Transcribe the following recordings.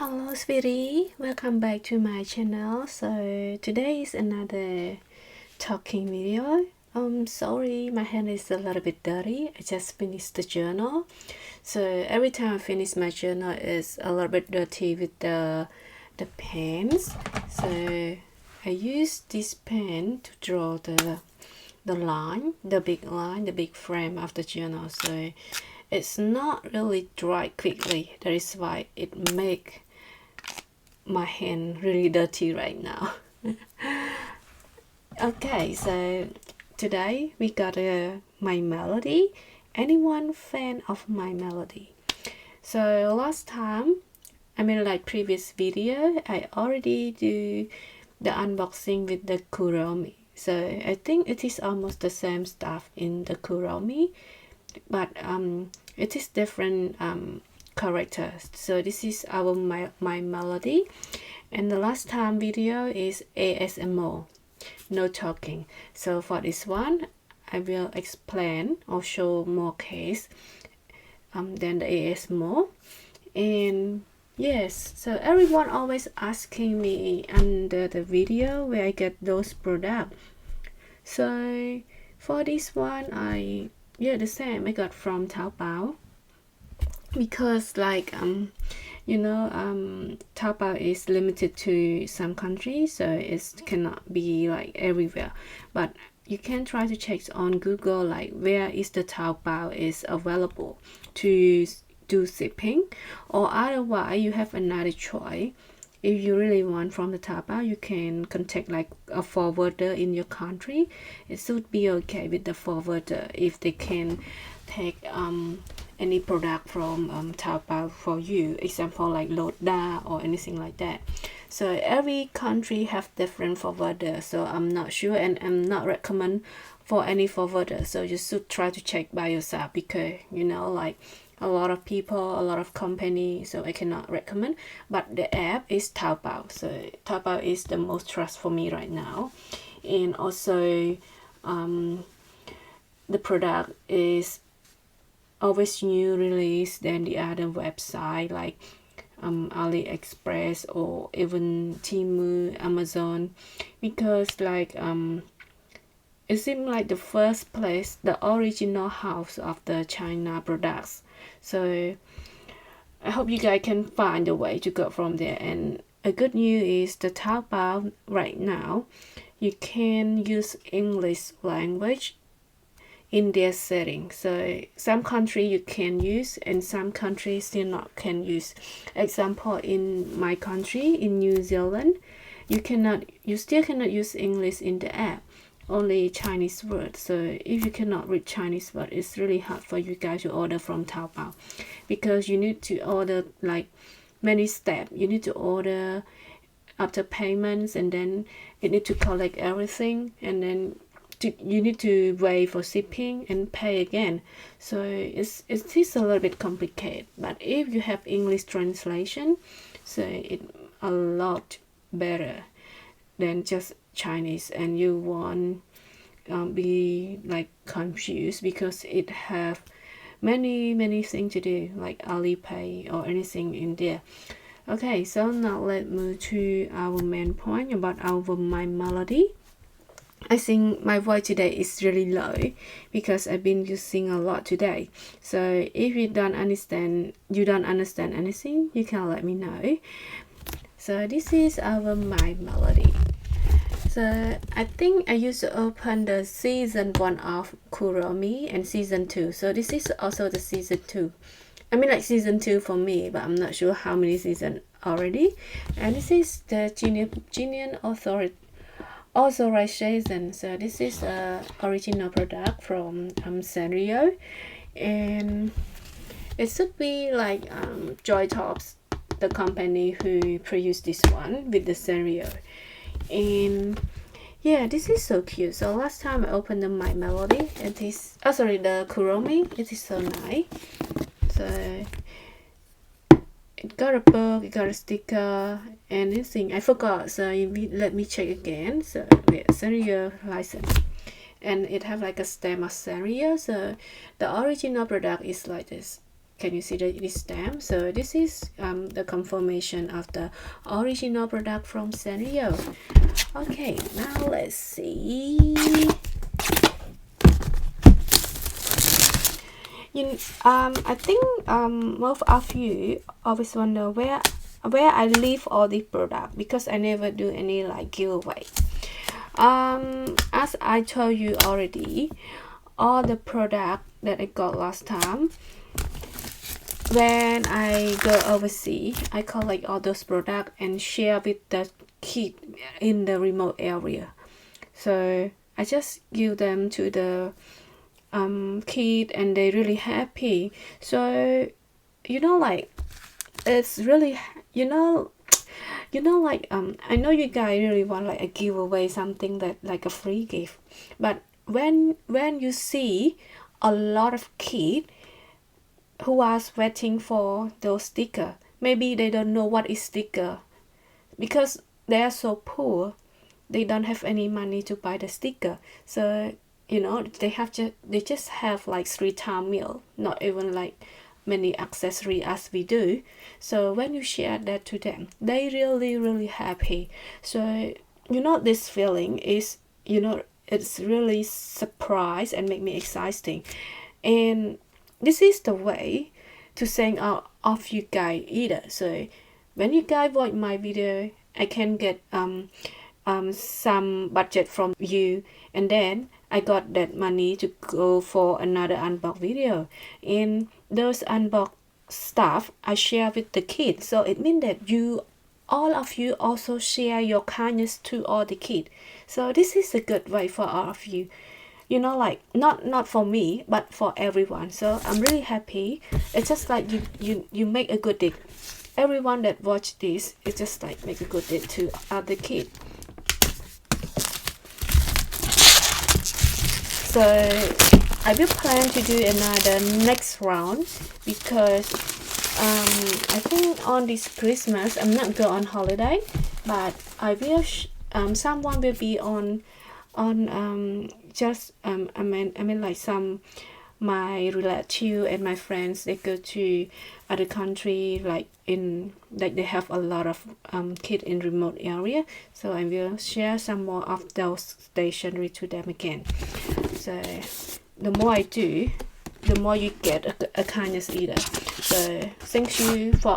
Hello sweetie, welcome back to my channel. So today is another talking video. Sorry, my hand is a little bit dirty. I just finished the journal. So every time I finish my journal it's a little bit dirty with the pens. So I use this pen to draw the line, the big frame of the journal. So it's not really dry quickly. That is why it make my hand really dirty right now. Okay, so today we got my melody. Anyone fan of my melody? So last time, like previous video, I already do the unboxing with the Kuromi. So I think it is almost the same stuff in the Kuromi, but it is different characters. So this is our my melody, and the last time video is ASMR, no talking. So for this one I will explain or show more case than the ASMR. And yes, so everyone always asking me under the video where I get those products. So for this one the same, I got from Taobao, because Taobao is limited to some countries, so it cannot be like everywhere, but you can try to check on Google like where is the Taobao is available to do shipping, or otherwise you have another choice. If you really want from the Taobao, you can contact like a forwarder in your country. It should be okay with the forwarder if they can take any product from Taobao for you, example like Loda or anything like that. So every country have different forwarder, so I'm not sure and I'm not recommend for any forwarder. So you should try to check by yourself, because like a lot of people, a lot of company, so I cannot recommend. But the app is Taobao, so Taobao is the most trust for me right now. And also the product is always new release than the other website like AliExpress or even Temu, Amazon, because like it seems like the first place, the original house of the China products. So I hope you guys can find a way to go from there. And a good news is the Taobao right now, you can use English language in their settings. So some country you can use and some countries still not can use. Example, in my country, in New Zealand, you still cannot use English in the app, only Chinese words. So if you cannot read Chinese word, it's really hard for you guys to order from Taobao, because you need to order like many steps. You need to order after payments, and then you need to collect everything, and then you need to wait for shipping and pay again. So it is a little bit complicated, but if you have English translation, so it's a lot better than just Chinese, and you won't be like confused, because it have many things to do like Alipay or anything in there. Okay, so now let's move to our main point about my melody. I think my voice today is really low because I've been using a lot today. So if you don't understand anything, you can let me know. So this is my melody. So I think I used to open the season 1 of Kuromi and season 2. So this is also the season 2. Like season 2 for me, but I'm not sure how many seasons already. And this is the Genius authorization. So this is a original product from Sanrio, and it should be like Joy Tops, the company who produced this one with the Sanrio. And yeah, this is so cute. So last time I opened my melody, it is the Kuromi. It is so nice. So it got a book, it got a sticker, and anything I forgot. So let me check again. So Sanrio license, and it have like a stamp of Sanrio. So the original product is like this. Can you see this stamp? So this is the confirmation of the original product from Sanrio. Okay, now let's see. I think most of you always wonder where I leave all the product, because I never do any like giveaway. As I told you already, all the product that I got last time, when I go overseas, I collect all those products and share with the kid in the remote area. So I just give them to the kid, and they really happy. So like, it's really, like, I know you guys really want like a giveaway, something that like a free gift, but when you see a lot of kids who are waiting for those stickers, maybe they don't know what is sticker, because they are so poor, they don't have any money to buy the sticker. So they just have like 3-time meal, not even like many accessories as we do. So when you share that to them, they really happy. So this feeling is, it's really surprise and make me exciting. And this is the way to thank all of you guys either. So when you guys watch my video, I can get some budget from you, and then I got that money to go for another unbox video, and those unbox stuff I share with the kids. So it means that all of you also share your kindness to all the kids. So this is a good way for all of you, like not for me, but for everyone. So I'm really happy. It's just like you make a good deed. Everyone that watch this, it's just like make a good deed to other kids. So I will plan to do another next round, because I think on this Christmas I'm not go on holiday, but I will someone will be on just I mean like some my relative and my friends, they go to other country, like they have a lot of kids in remote area. So I will share some more of those stationery to them again. So the more I do, the more you get a kindness either. So thank you for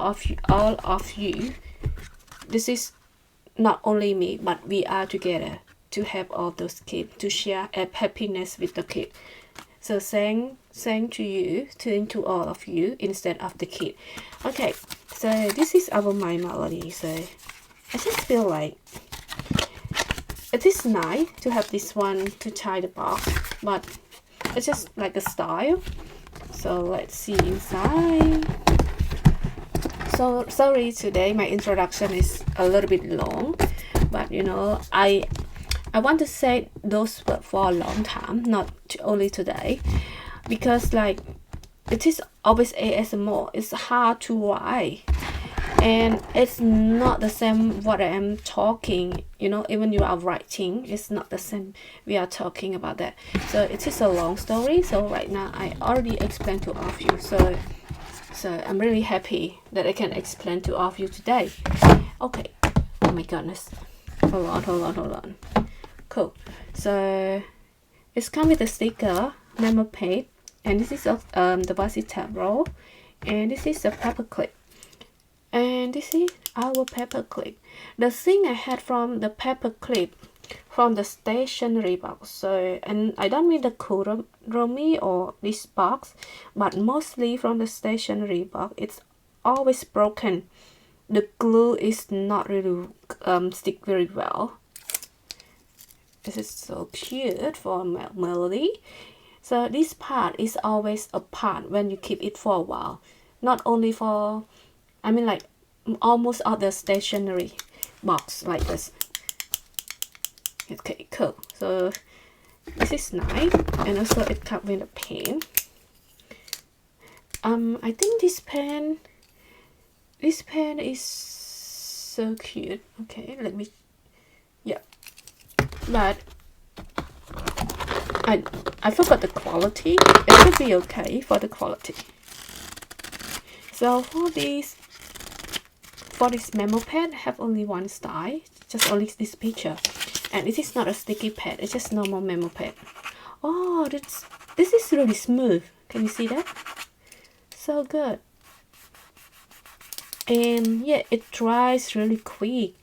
all of you. This is not only me, but we are together to help all those kids, to share happiness with the kids. So thank to you, to all of you instead of the kid. Okay, so this is our my melody. So I just feel like it is nice to have this one to tie the box, but it's just like a style. So let's see inside. So sorry, today my introduction is a little bit long, but I want to say those words for a long time, not only today, because like it is always ASMR. It's hard to write, and it's not the same what I am talking. Even you are writing, it's not the same. We are talking about that. So it is a long story. So right now I already explained to all of you. So I'm really happy that I can explain to all of you today. Okay. Oh my goodness. Hold on. Cool. So it's come with a sticker, memo page, and this is the Washi tab roll, and this is the paper clip, and this is our paper clip. The thing I had from the paper clip from the stationery box. So, and I don't mean the Kuromi or this box, but mostly from the stationery box. It's always broken. The glue is not really stick very well. This is so cute for melody. So this part is always apart when you keep it for a while. Not only for, I mean like almost all the stationery box like this. Okay, cool. So this is nice, and also it comes with a pen. I think this pen is so cute. Okay, let me, yeah. But I forgot the quality. It should be okay for the quality. So for this memo pad, I have only one style, just only this picture, and it is not a sticky pad, it's just normal memo pad. Oh, this is really smooth. Can you see that? So good. And yeah, it dries really quick.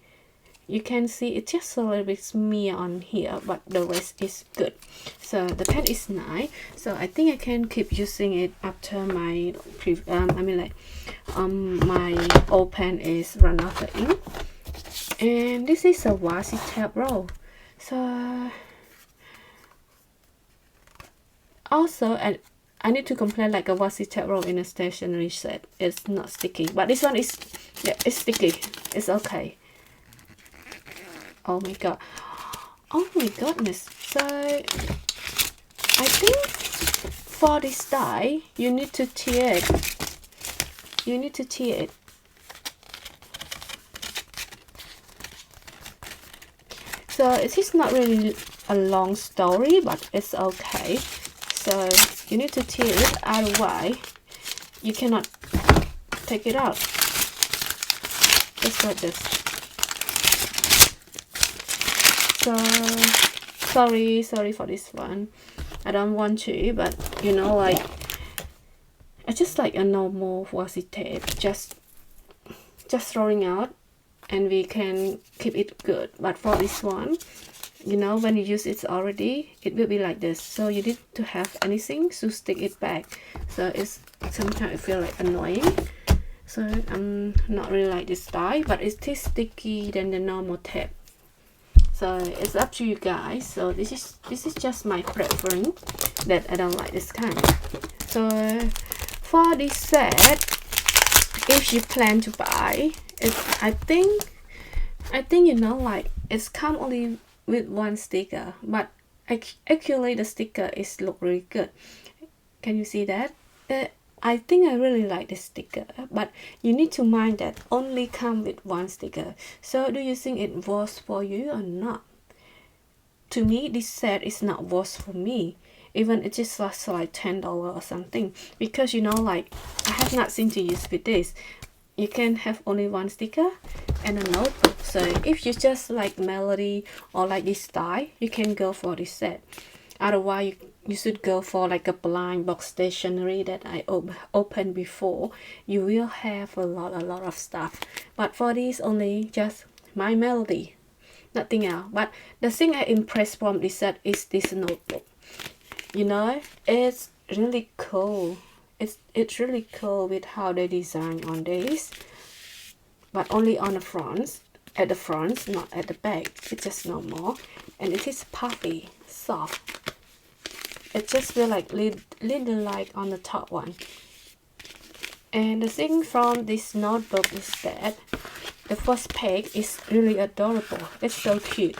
You can see it just a little bit smear on here, but the rest is good. So the pen is nice. So I think I can keep using it after my my old pen is run out of ink. And this is a Washi tab roll. So also, and I need to complain like a Washi tab roll in a stationery set. It's not sticky, but this one is, yeah, it's sticky. It's okay. Oh my god. Oh my goodness. So I think for this die you need to tear it. You need to tear it. So it is not really a long story, but it's okay. So you need to tear it, otherwise you cannot take it out. Just like this. So sorry for this one. I don't want to, but you know, like, I just like a normal washi tape, just throwing out, and we can keep it good. But for this one, you know, when you use it already, it will be like this. So you need to have anything to stick it back. So it's sometimes I feel like annoying. So I'm not really like this style, but it is sticky than the normal tape. So it's up to you guys. So this is just my preference that I don't like this kind. So for this set, if you plan to buy it, I think you know, like, it's come only with one sticker, but actually the sticker is look really good. Can you see that? I think I really like this sticker, but you need to mind that only come with one sticker. So do you think it was for you or not? To me, this set is not worth for me. Even it just lasts like $10 or something, because you know, like, I have nothing to use with this. You can have only one sticker and a notebook. So if you just like melody or like this style, you can go for this set. Otherwise you should go for like a blind box stationery that I opened before. You will have a lot of stuff, but for this only just my melody, nothing else. But the thing I impressed from this set is this notebook. You know, it's really cool. It's really cool with how they design on this, but only on the front, at the front, not at the back. It's just normal, and it is puffy, soft. It just feel like little like on the top one. And the thing from this notebook is that the first page is really adorable. It's so cute.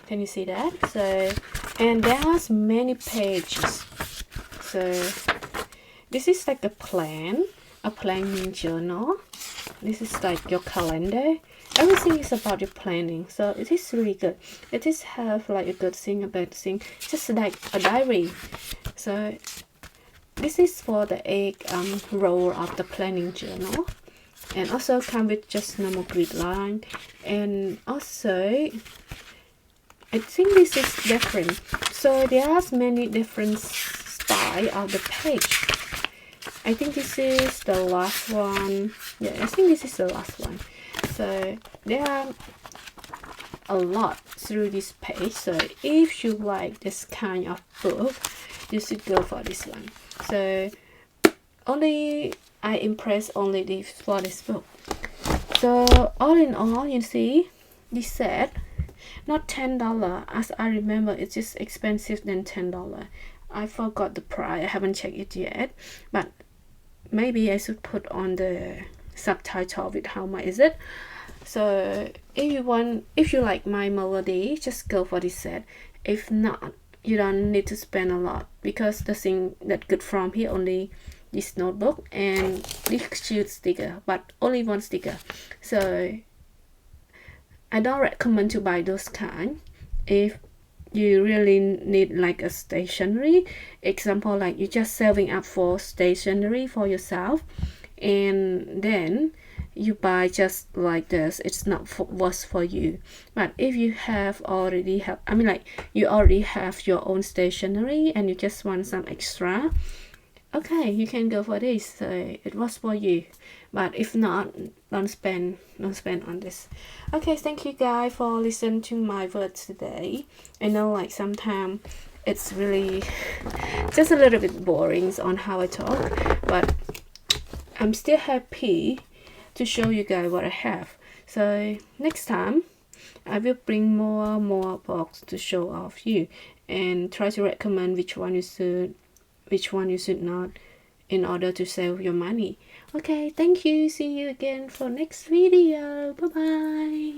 Can you see that? So, and there's many pages. So this is like a planning journal. This is like your calendar. Everything is about your planning, so it is really good. It is have like a good thing, a bad thing, just like a diary. So this is for the egg roll of the planning journal, and also come with just normal grid line. And also I think this is different, so there are many different style of the page. I think this is the last one. Yeah, I think this is the last one. So there are a lot through this page. So if you like this kind of book, you should go for this one. So only I impressed only this for this book. So all in all, you see, this set not $10, as I remember it's just expensive than $10. I forgot the price, I haven't checked it yet, but maybe I should put on the subtitle with how much is it. So if you like my melody, just go for this set. If not, you don't need to spend a lot, because the thing that good from here only this notebook and this cute sticker, but only one sticker. So I don't recommend to buy those kind if you really need like a stationery example, like you just saving up for stationery for yourself, and then you buy just like this, it's not was for you. But if you you already have your own stationery and you just want some extra, okay, you can go for this, so it was for you. But if not, don't spend on this. Okay, thank you guys for listening to my words today. I know like sometimes it's really just a little bit boring on how I talk, but I'm still happy to show you guys what I have. So next time I will bring more box to show off you, and try to recommend which one you should not, in order to save your money. Okay, thank you. See you again for next video. Bye bye.